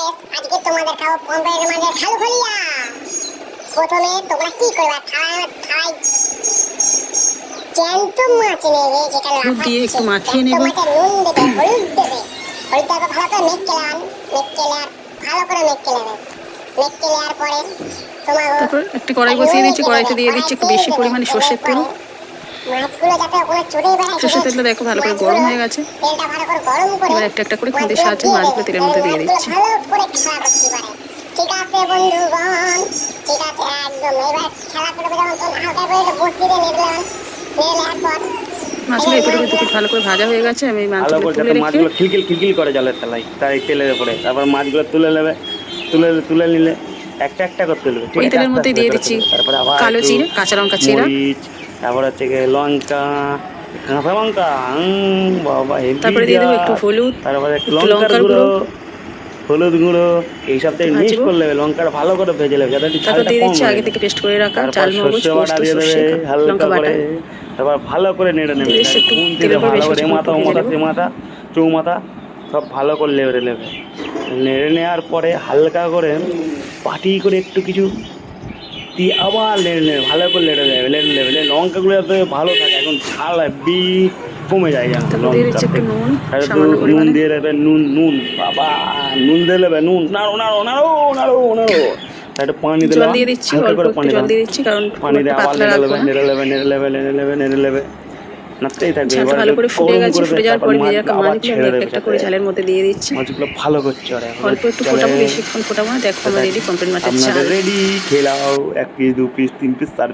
Guys আজকে তোমাদের খাবো পমফ্রেটের মাঝে খালু খলিয়া। প্রথমে তোমরা কি করবে, থালায় জ্যান্ত মাছ নেবে যেটা হলুদ দিয়ে লাফাচ্ছে, একটু মাখিয়ে জ্যান্ত নেব। মাছে নুন দেবে, হলুদ দেবে, হলুদ দেওয়ার পর ভালো করে মেখে আর ভালো করে মেখে নেবে। মেখে নেওয়ার পরে তোমার তারপর একটা কড়াই বসিয়ে দিচ্ছি, কড়াইতে দিয়ে দিচ্ছি একটু বেশি পরিমাণে দেবে। সর্ষের তেল। মাছগুলো যাতে ওখানে চড়ে বেড়ায়, সর্ষের তেলটা দেখো ভালো করে গরম হয়ে গেছে। তেলটা ভালো করে গরম করে এবার একটা একটা করে খুন্তির মাছগুলো সাহায্যে দিয়ে মাছগুলো দেবে। তেলের মধ্যে দিয়ে মাছগুলো দিচ্ছি। ভালো করে খেলা করতে পারে। ঠিক আছে বন্ধুগণ, ঠিক আছে একদম। এবার খেলা করবে যখন তখন হালকা করে একটু বসিয়ে দিয়ে নেড়ে নেওয়ার পর মাছগুলো এপিট ওপিট দুপিট ভালো করে ভাজা হয়ে গেছে। আমি এই ভালো মাছগুলো করে তুলে যাতে রেখে মাছগুলো খিলখিল খিলখিল করে জলের তলায় তার এই তেলের উপরে, তারপর মাছগুলো তুলে নেবে। তুলে নিলে একটা একটা করে তুলবে, ঠিক ওই আছে? তেলের আস্তে মধ্যে আস্তে দিয়ে করে দিচ্ছি তুলবে। তারপরে আবার কালো একটু জিরে, কাঁচা লঙ্কা চেরা, মরিচ, তারপর হচ্ছে গিয়ে লঙ্কা, কাঁচা লঙ্কা, বাবা হেভি তারপরে দিয়ে দেবো একটু জাত। হলুদ, তারপরে একটু একটু লঙ্কার লঙ্কার গুঁড়ো, গুঁড়ো, হলুদ গুঁড়ো, এইসব একটু থেকে মিক্স ভাজবো। করে নেবে। লঙ্কাটা ভালো করে ভেজে নেবে যাতে একটু তারপর ঝালটা দিয়ে কম দিচ্ছি হয়ে আগে যায়। থেকে পেস্ট করে রাখা তারপর চাল মগজ, সর্ষে বাটা পোস্ত, দিয়ে দেবে সর্ষে, লঙ্কা হালকা বাটা। করে। তারপর ভালো করে নেড়ে নেবে, দিয়ে দিচ্ছি একটু খুন্তিতে তেলের উপর ভালো বেশ করে কিছুক্ষণ এমাথা একটু ভেজে ওমাথা নেবো। তেমাথা চৌমাথা সব ভালো করে নেড়ে নেবে। নেড়ে নেওয়ার পরে হালকা করে পাটি করে একটু কিছু দিয়ে আবার নেড়ে ভালো করে নেড়ে লঙ্কাগুলো যাতে ভালো থাকে। এখন ঝাল হেব্বি কমে যায় যেন তারপর দিয়ে দিচ্ছি লঙ্কাতে। একটু নুন আর একটু সামান্য নুন পরিমাণে। দিয়ে দেবে, নুন বাবা, নুন দিয়ে দেবে, নুন নাড়ো নাড়ো নাড়ো নাড়ো নাড়ো। একটু পানি জল দিলাম, দিয়ে দিচ্ছি, হালকা অল্প করে একটু পানি জল দিলাম। দিয়ে দিচ্ছি কারণ খুব পানি একটা দিয়ে আবার পাতলা রাখবো না। নেড়ে নেবে নাড়তেই থাকবে। ঝালটা এবার ভালো করে ফুটে গরম গেছে, করে দেবে, ফুটে যাওয়ার তারপর পরে ভেজে মাছগুলো রাখা আবার মাছগুলো আমি ছেড়ে একটা দেবে একটা যাতে করে ঝালের মধ্যে দিয়ে দিচ্ছি। মাছগুলো ভালো করে চড়ে। অল্প একটু ফোটাবো, বেশিক্ষণ ফোটাবো না। দেখো আমার রেডি পমফ্রেট মাছের আপনাদের ঝাল। রেডি, খেলাও। 1 পিস 2 পিস 3 পিস 4